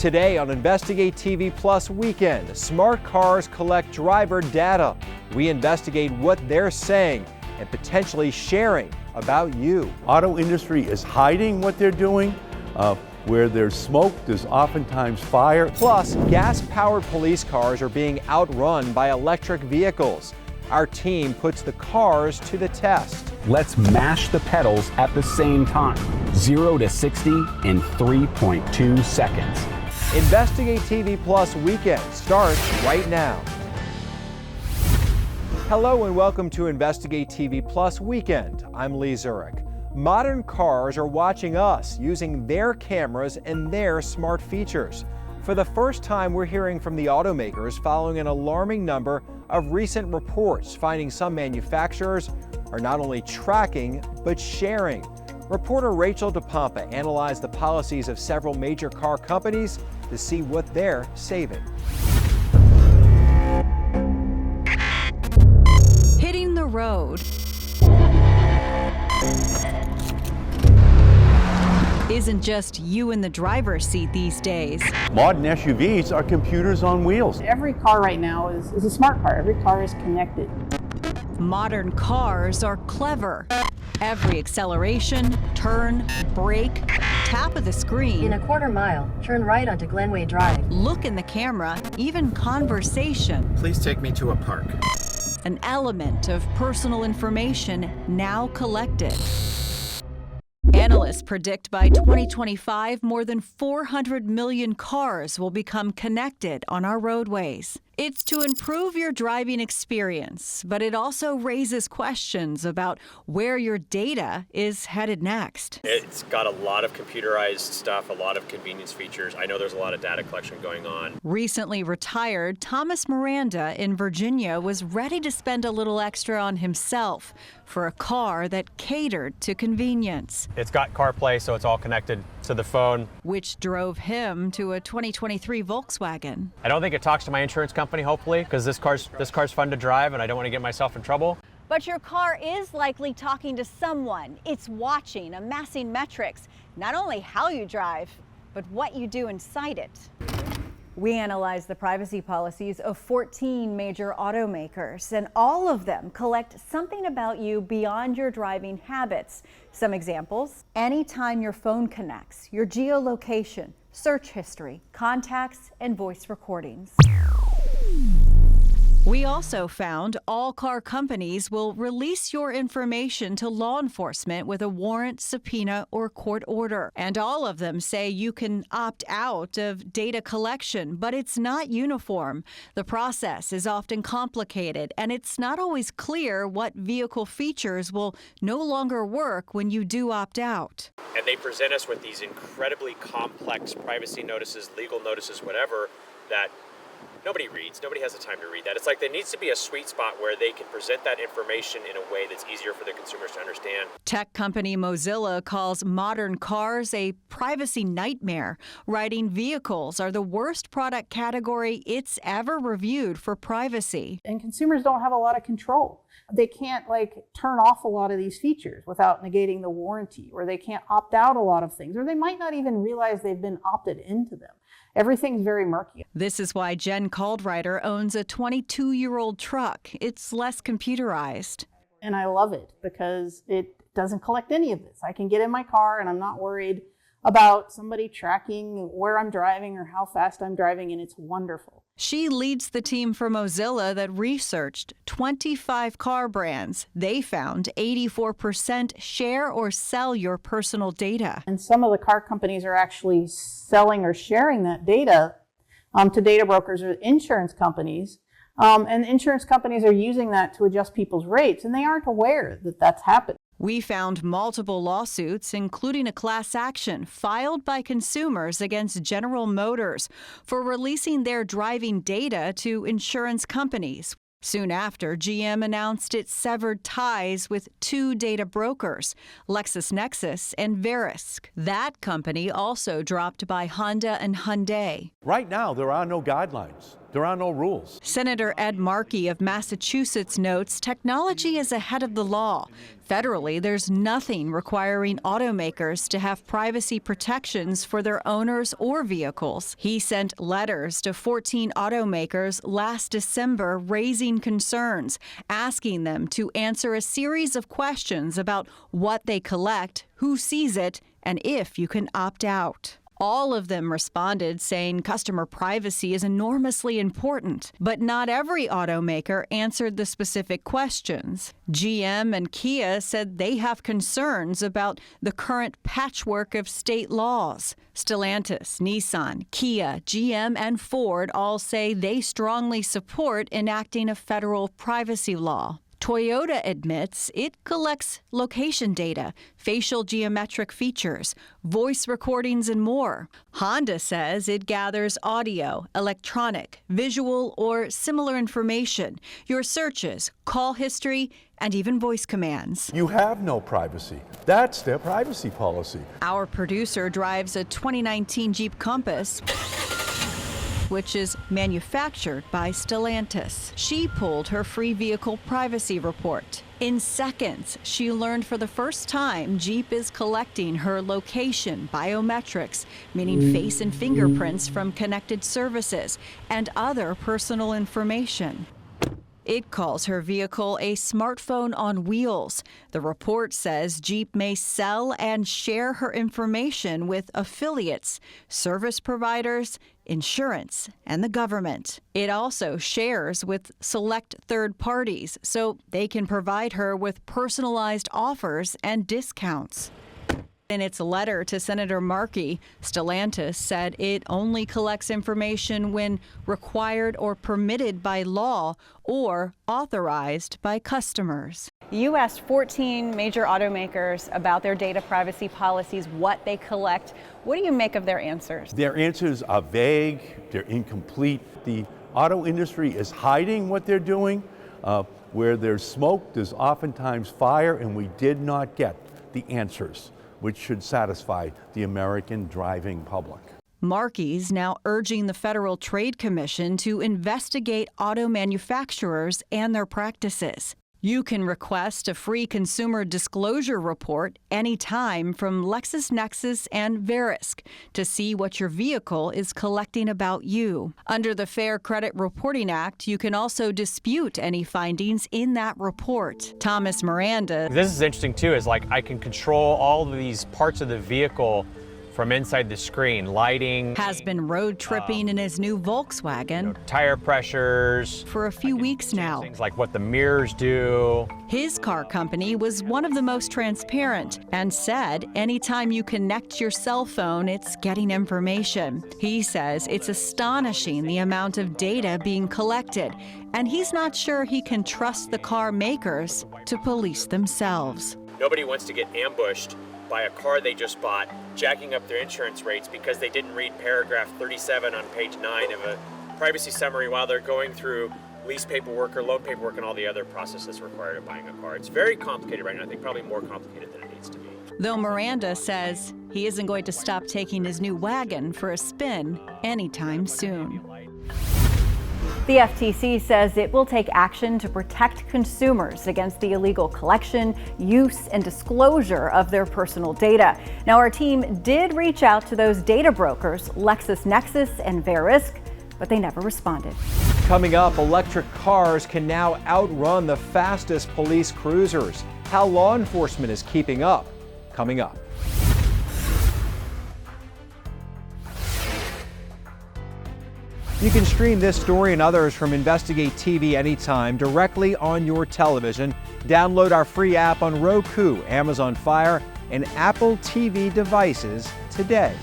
Today on Investigate TV Plus Weekend, smart cars collect driver data. We investigate what they're saying and potentially sharing about you. Auto industry is hiding what they're doing. Where there's smoke, there's oftentimes fire. Plus, gas-powered police cars are being outrun by electric vehicles. Our team puts the cars to the test. Let's mash the pedals at the same time. 0 to 60 in 3.2 seconds. Investigate TV Plus Weekend starts right now. Hello and welcome to Investigate TV Plus Weekend. I'm Lee Zurich. Modern cars are watching us using their cameras and their smart features. For the first time, we're hearing from the automakers following an alarming number of recent reports finding some manufacturers are not only tracking, but sharing. Reporter Rachel DePompa analyzed the policies of several major car companies to see what they're saving. Hitting the road isn't just you in the driver's seat these days. Modern SUVs are computers on wheels. Every car right now is a smart car. Every car is connected. Modern cars are clever. Every acceleration, turn, brake, tap of the screen. In a quarter mile, turn right onto Glenway Drive. Look in the camera, even conversation. Please take me to a park. An element of personal information now collected. Analysts predict by 2025, more than 400 million cars will become connected on our roadways. It's to improve your driving experience, but it also raises questions about where your data is headed next. It's got a lot of computerized stuff, a lot of convenience features. I know there's a lot of data collection going on. Recently retired, Thomas Miranda in Virginia was ready to spend a little extra on himself for a car that catered to convenience. It's got CarPlay, so it's all connected to the phone. Which drove him to a 2023 Volkswagen. I don't think it talks to my insurance company, hopefully, because this car's fun to drive and I don't want to get myself in trouble. But your car is likely talking to someone. It's watching, amassing metrics, not only how you drive, but what you do inside it. We analyzed the privacy policies of 14 major automakers, and all of them collect something about you beyond your driving habits. Some examples: anytime your phone connects, your geolocation, search history, contacts, and voice recordings. We also found all car companies will release your information to law enforcement with a warrant, subpoena, or court order. And all of them say you can opt out of data collection, but it's not uniform. The process is often complicated, and it's not always clear what vehicle features will no longer work when you do opt out. And they present us with these incredibly complex privacy notices, legal notices, whatever, that nobody reads. Nobody has the time to read that. It's like there needs to be a sweet spot where they can present that information in a way that's easier for the consumers to understand. Tech company Mozilla calls modern cars a privacy nightmare, writing vehicles are the worst product category it's ever reviewed for privacy. And consumers don't have a lot of control. They can't turn off a lot of these features without negating the warranty, or they can't opt out a lot of things, or they might not even realize they've been opted into them. Everything's very murky. This is why Jen Caldwriter owns a 22-year-old truck. It's less computerized. And I love it because it doesn't collect any of this. I can get in my car and I'm not worried about somebody tracking where I'm driving or how fast I'm driving, and it's wonderful. She leads the team for Mozilla that researched 25 car brands. They found 84% share or sell your personal data. And some of the car companies are actually selling or sharing that data to data brokers or insurance companies. And insurance companies are using that to adjust people's rates, and they aren't aware that that's happening. We found multiple lawsuits, including a class action filed by consumers against General Motors for releasing their driving data to insurance companies. Soon after, GM announced it severed ties with two data brokers, LexisNexis and Verisk. That company also dropped by Honda and Hyundai. Right now, there are no guidelines. There are no rules. Senator Ed Markey of Massachusetts notes technology is ahead of the law. Federally, there's nothing requiring automakers to have privacy protections for their owners or vehicles. He sent letters to 14 automakers last December raising concerns, asking them to answer a series of questions about what they collect, who sees it, and if you can opt out. All of them responded saying customer privacy is enormously important, but not every automaker answered the specific questions. GM and Kia said they have concerns about the current patchwork of state laws. Stellantis, Nissan, Kia, GM, and Ford all say they strongly support enacting a federal privacy law. Toyota admits it collects location data, facial geometric features, voice recordings, and more. Honda says it gathers audio, electronic, visual, or similar information, your searches, call history, and even voice commands. You have no privacy. That's their privacy policy. Our producer drives a 2019 Jeep Compass, which is manufactured by Stellantis. She pulled her free vehicle privacy report. In seconds, she learned for the first time Jeep is collecting her location, biometrics, meaning face and fingerprints from connected services, and other personal information. It calls her vehicle a smartphone on wheels. The report says Jeep may sell and share her information with affiliates, service providers, insurance, and the government. It also shares with select third parties so they can provide her with personalized offers and discounts. In its letter to Senator Markey, Stellantis said it only collects information when required or permitted by law or authorized by customers. You asked 14 major automakers about their data privacy policies, what they collect. What do you make of their answers? Their answers are vague, they're incomplete. The auto industry is hiding what they're doing. Where there's smoke, there's oftentimes fire, and we did not get the answers which should satisfy the American driving public. Markey's now urging the Federal Trade Commission to investigate auto manufacturers and their practices. You can request a free consumer disclosure report anytime from LexisNexis and Verisk to see what your vehicle is collecting about you. Under the Fair Credit Reporting Act, you can also dispute any findings in that report. Thomas Miranda. This is interesting too, is like I can control all of these parts of the vehicle from inside the screen, lighting. Has been road tripping in his new Volkswagen. Tire pressures. For a few weeks now. Things like what the mirrors do. His car company was one of the most transparent and said anytime you connect your cell phone, it's getting information. He says it's astonishing the amount of data being collected, and he's not sure he can trust the car makers to police themselves. Nobody wants to get ambushed by a car they just bought, jacking up their insurance rates because they didn't read paragraph 37 on page 9 of a privacy summary while they're going through lease paperwork or loan paperwork and all the other processes required of buying a car. It's very complicated right now. I think probably more complicated than it needs to be. Though Miranda says he isn't going to stop taking his new wagon for a spin anytime soon. The FTC says it will take action to protect consumers against the illegal collection, use, and disclosure of their personal data. Now, our team did reach out to those data brokers, LexisNexis and Verisk, but they never responded. Coming up, electric cars can now outrun the fastest police cruisers. How law enforcement is keeping up. Coming up. You can stream this story and others from Investigate TV anytime directly on your television. Download our free app on Roku, Amazon Fire, and Apple TV devices today.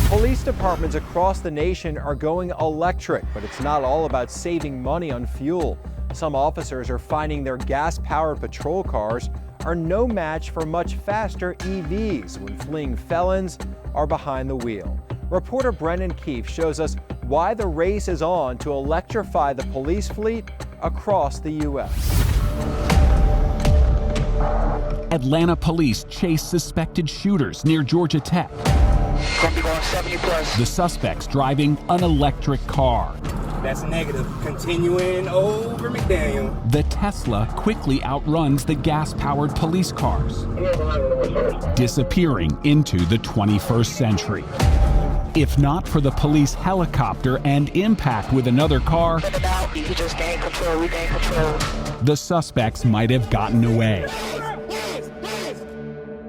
Police departments across the nation are going electric, but it's not all about saving money on fuel. Some officers are finding their gas-powered patrol cars are no match for much faster EVs when fleeing felons are behind the wheel. Reporter Brendan Keefe shows us why the race is on to electrify the police fleet across the U.S. Atlanta police chase suspected shooters near Georgia Tech. Gonna be going 70 plus. The suspect's driving an electric car. That's negative. Continuing over McDaniel. The Tesla quickly outruns the gas-powered police cars, disappearing into the 21st century. If not for the police helicopter and impact with another car, You just gain control, regain control. the suspects might have gotten away.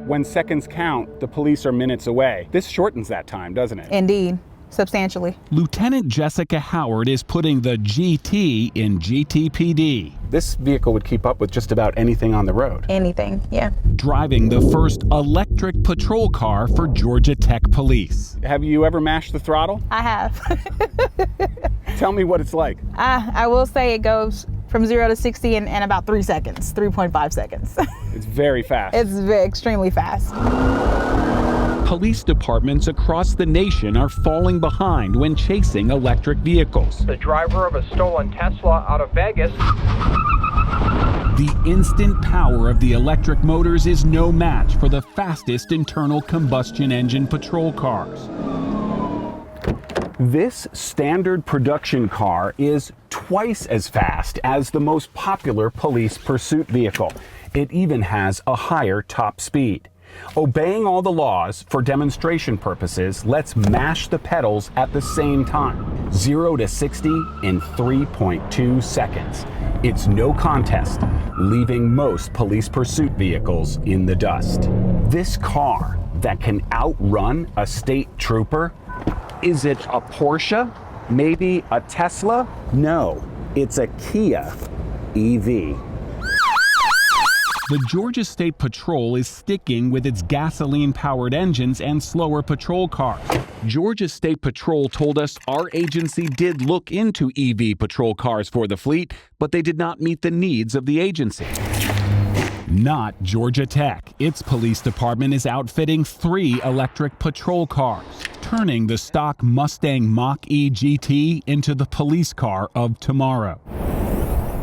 When seconds count, the police are minutes away. This shortens that time, doesn't it? Indeed, substantially. Lieutenant Jessica Howard is putting the GT in GTPD. This vehicle would keep up with just about anything on the road. Anything, yeah. Driving the first electric patrol car for Georgia Tech Police. Have you ever mashed the throttle? I have. Tell me what it's like. I will say it goes from 0 to 60 in about 3 seconds, 3.5 seconds. It's very fast. It's extremely fast. Police departments across the nation are falling behind when chasing electric vehicles. The driver of a stolen Tesla out of Vegas. The instant power of the electric motors is no match for the fastest internal combustion engine patrol cars. This standard production car is twice as fast as the most popular police pursuit vehicle. It even has a higher top speed. Obeying all the laws for demonstration purposes, let's mash the pedals at the same time. 0 to 60 in 3.2 seconds. It's no contest, leaving most police pursuit vehicles in the dust. This car that can outrun a state trooper? Is it a Porsche? Maybe a Tesla? No, it's a Kia EV. The Georgia State Patrol is sticking with its gasoline-powered engines and slower patrol cars. Georgia State Patrol told us our agency did look into EV patrol cars for the fleet, but they did not meet the needs of the agency. Not Georgia Tech. Its police department is outfitting 3 electric patrol cars, turning the stock Mustang Mach-E GT into the police car of tomorrow.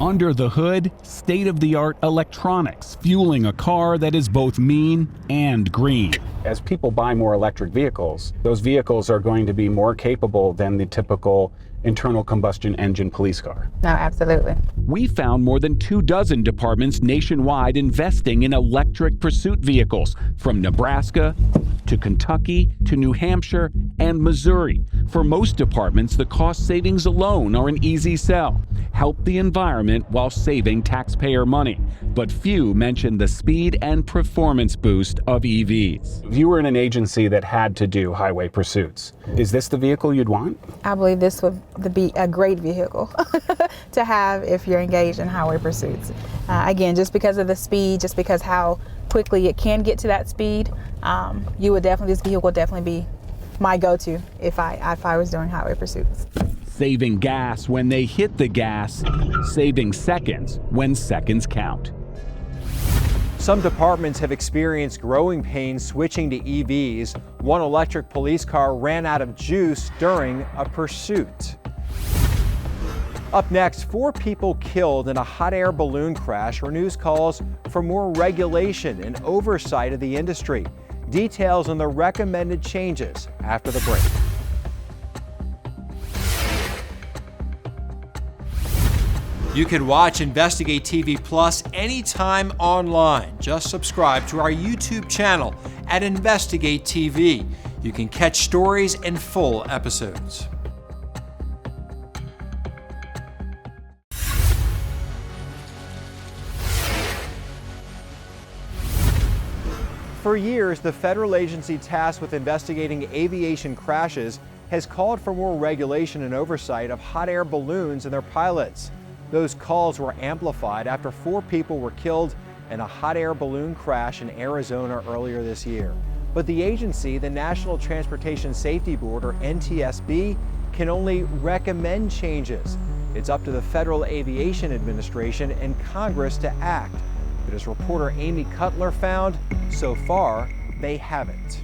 Under the hood, state-of-the-art electronics, fueling a car that is both mean and green. As people buy more electric vehicles, those vehicles are going to be more capable than the typical internal combustion engine police car. No, absolutely. We found more than 24 departments nationwide investing in electric pursuit vehicles, from Nebraska to Kentucky to New Hampshire and Missouri. For most departments, the cost savings alone are an easy sell. Help the environment while saving taxpayer money. But few mention the speed and performance boost of EVs. If you were in an agency that had to do highway pursuits, is this the vehicle you'd want? I believe this would be a great vehicle to have if you're engaged in highway pursuits. Again, just because of the speed, just because how quickly it can get to that speed, this vehicle would definitely be my go-to if I was doing highway pursuits. Saving gas when they hit the gas, saving seconds when seconds count. Some departments have experienced growing pains switching to EVs. One electric police car ran out of juice during a pursuit. Up next, 4 people killed in a hot air balloon crash, or news calls for more regulation and oversight of the industry. Details on the recommended changes after the break. You can watch Investigate TV Plus anytime online. Just subscribe to our YouTube channel at Investigate TV. You can catch stories and full episodes. For years, the federal agency tasked with investigating aviation crashes has called for more regulation and oversight of hot air balloons and their pilots. Those calls were amplified after 4 people were killed in a hot air balloon crash in Arizona earlier this year. But the agency, the National Transportation Safety Board, or NTSB, can only recommend changes. It's up to the Federal Aviation Administration and Congress to act. But as reporter Amy Cutler found, so far, they haven't.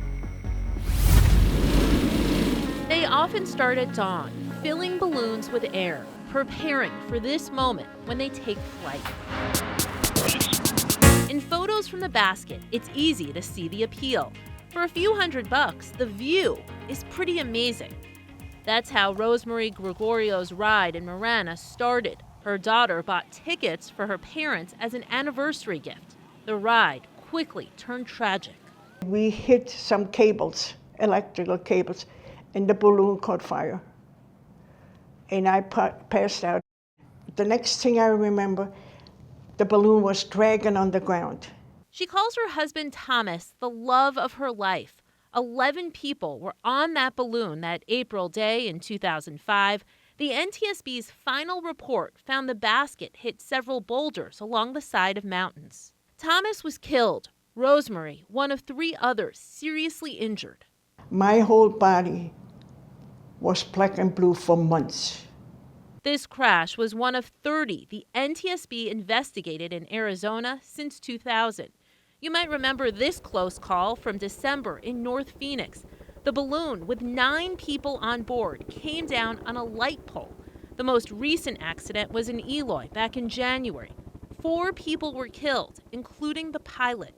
They often start at dawn, filling balloons with air, preparing for this moment when they take flight. In photos from the basket, it's easy to see the appeal. For a few $100, the view is pretty amazing. That's how Rosemary Gregorio's ride in Marana started. Her daughter bought tickets for her parents as an anniversary gift. The ride quickly turned tragic. We hit some cables, electrical cables, and the balloon caught fire. And I passed out. The next thing I remember, the balloon was dragging on the ground. She calls her husband Thomas the love of her life. 11 people were on that balloon that April day in 2005. The NTSB's final report found the basket hit several boulders along the side of mountains. Thomas was killed. Rosemary, one of 3 others, seriously injured. My whole body was black and blue for months. This crash was one of 30 the NTSB investigated in Arizona since 2000. You might remember this close call from December in North Phoenix. The balloon with 9 people on board came down on a light pole. The most recent accident was in Eloy back in January. 4 people were killed, including the pilot.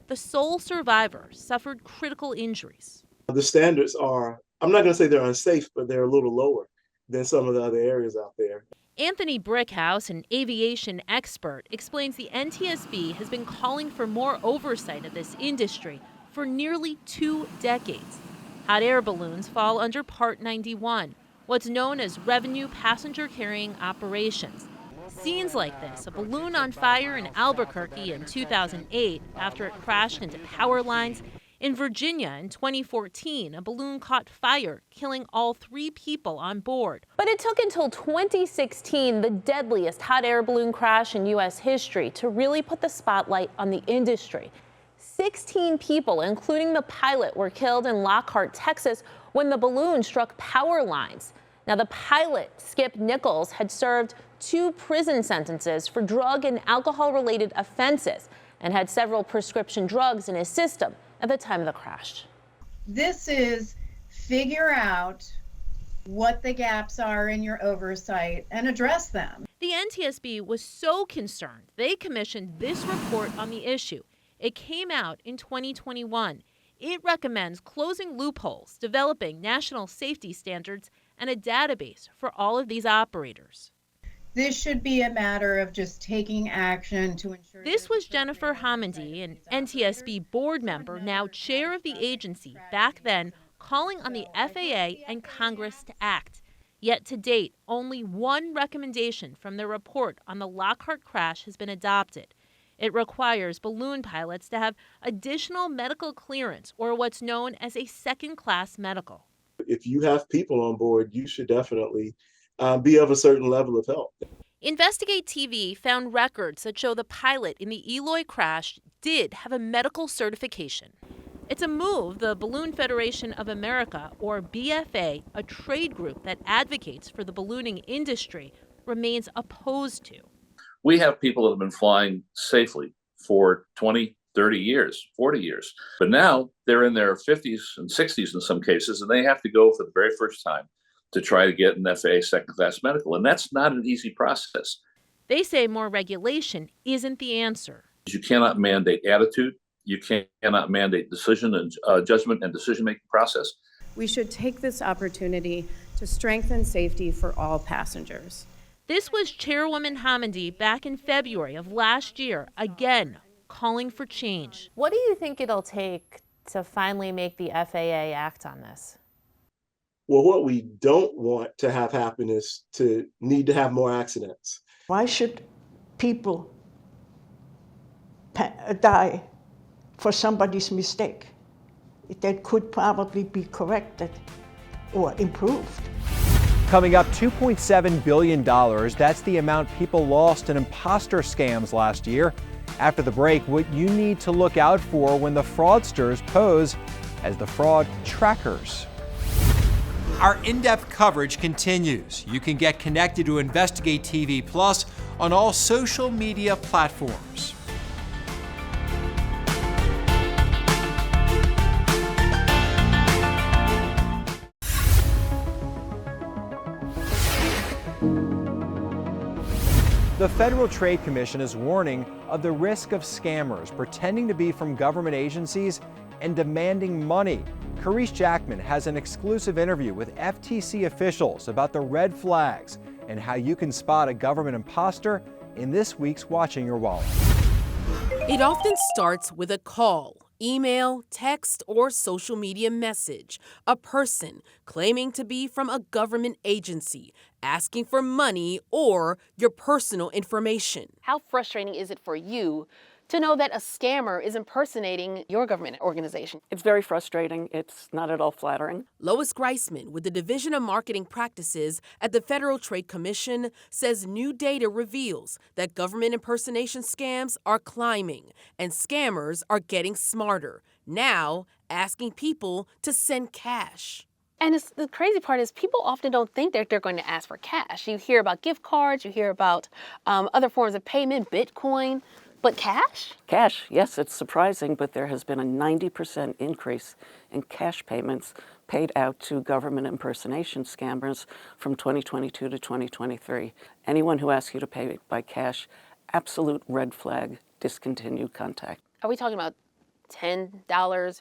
The sole survivor suffered critical injuries. The standards are, I'm not going to say they're unsafe, but they're a little lower than some of the other areas out there. Anthony Brickhouse, an aviation expert, explains the NTSB has been calling for more oversight of this industry for nearly 2 decades. Hot air balloons fall under Part 91, what's known as revenue passenger carrying operations. Scenes like this, a balloon on fire in Albuquerque in 2008 after it crashed into power lines. In Virginia in 2014, a balloon caught fire, killing all 3 people on board. But it took until 2016, the deadliest hot air balloon crash in U.S. history, to really put the spotlight on the industry. 16 people, including the pilot, were killed in Lockhart, Texas, when the balloon struck power lines. Now, the pilot, Skip Nichols, had served 2 prison sentences for drug and alcohol-related offenses and had several prescription drugs in his system at the time of the crash. This is figure out what the gaps are in your oversight and address them. The NTSB was so concerned, they commissioned this report on the issue. It came out in 2021. It recommends closing loopholes, developing national safety standards, and a database for all of these operators. This should be a matter of just taking action to ensure. This was Jennifer Homendy, an NTSB board member, now chair of the agency, back then calling on the FAA and Congress to act. Yet to date, only one recommendation from the report on the Lockhart crash has been adopted. It requires balloon pilots to have additional medical clearance, or what's known as a second-class medical. If you have people on board, you should definitely be of a certain level of help. InvestigateTV found records that show the pilot in the Eloy crash did have a medical certification. It's a move the Balloon Federation of America, or BFA, a trade group that advocates for the ballooning industry, remains opposed to. We have people that have been flying safely for 20, 30 years, 40 years. But now they're in their 50s and 60s in some cases, and they have to go for the very first time to try to get an FAA second-class medical. And that's not an easy process. They say more regulation isn't the answer. You cannot mandate attitude. You cannot mandate decision and judgment and decision-making process. We should take this opportunity to strengthen safety for all passengers. This was Chairwoman Homendy back in February of last year, again calling for change. What do you think it'll take to finally make the FAA act on this? Well, what we don't want to have happen is to need to have more accidents. Why should people die for somebody's mistake that could probably be corrected or improved? Coming up, $2.7 billion. That's the amount people lost in imposter scams last year. After the break, what you need to look out for when the fraudsters pose as the fraud trackers. Our in-depth coverage continues. You can get connected to Investigate TV Plus on all social media platforms. The Federal Trade Commission is warning of the risk of scammers pretending to be from government agencies and demanding money. Carice Jackman has an exclusive interview with FTC officials about the red flags and how you can spot a government imposter in this week's Watching Your Wallet. It often starts with a call, email, text, or social media message. A person claiming to be from a government agency, asking for money or your personal information. How frustrating is it for you to know that a scammer is impersonating your government organization? It's very frustrating. It's not at all flattering. Lois Greisman with the Division of Marketing Practices at the Federal Trade Commission says new data reveals that government impersonation scams are climbing and scammers are getting smarter, now asking people to send cash. And the crazy part is people often don't think that they're going to ask for cash. You hear about gift cards, you hear about other forms of payment, Bitcoin. But cash? Cash, yes, it's surprising, but there has been a 90% increase in cash payments paid out to government impersonation scammers from 2022 to 2023. Anyone who asks you to pay by cash, absolute red flag, discontinued contact. Are we talking about $10, $15,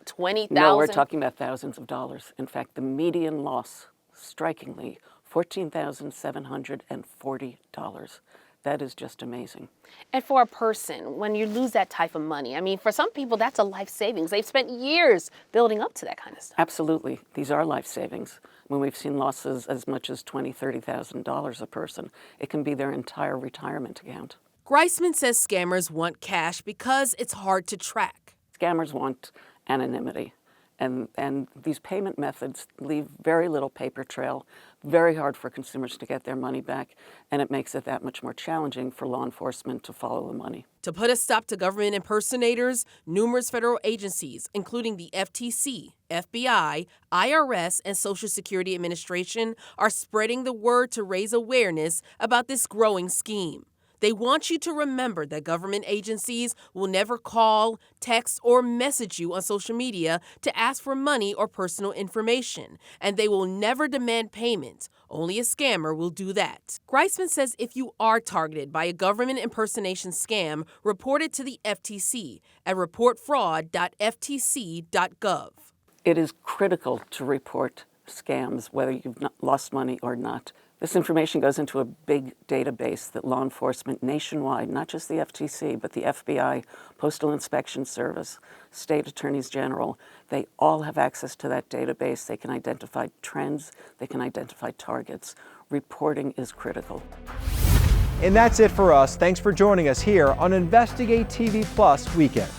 $20,000? No, we're talking about thousands of dollars. In fact, the median loss, strikingly, $14,740. That is just amazing. And for a person, when you lose that type of money, I mean, for some people, that's a life savings. They've spent years building up to that kind of stuff. Absolutely. These are life savings. When we've seen losses as much as $20,000, $30,000 a person, it can be their entire retirement account. Greisman says scammers want cash because it's hard to track. Scammers want anonymity. And these payment methods leave very little paper trail, very hard for consumers to get their money back, and it makes it that much more challenging for law enforcement to follow the money. To put a stop to government impersonators, numerous federal agencies, including the FTC, FBI, IRS, and Social Security Administration, are spreading the word to raise awareness about this growing scheme. They want you to remember that government agencies will never call, text, or message you on social media to ask for money or personal information, and they will never demand payment. Only a scammer will do that. Greisman says if you are targeted by a government impersonation scam, report it to the FTC at reportfraud.ftc.gov. It is critical to report scams, whether you've lost money or not. This information goes into a big database that law enforcement nationwide, not just the FTC, but the FBI, Postal Inspection Service, state attorneys general, they all have access to that database. They can identify trends, they can identify targets. Reporting is critical. And that's it for us. Thanks for joining us here on Investigate TV Plus Weekend.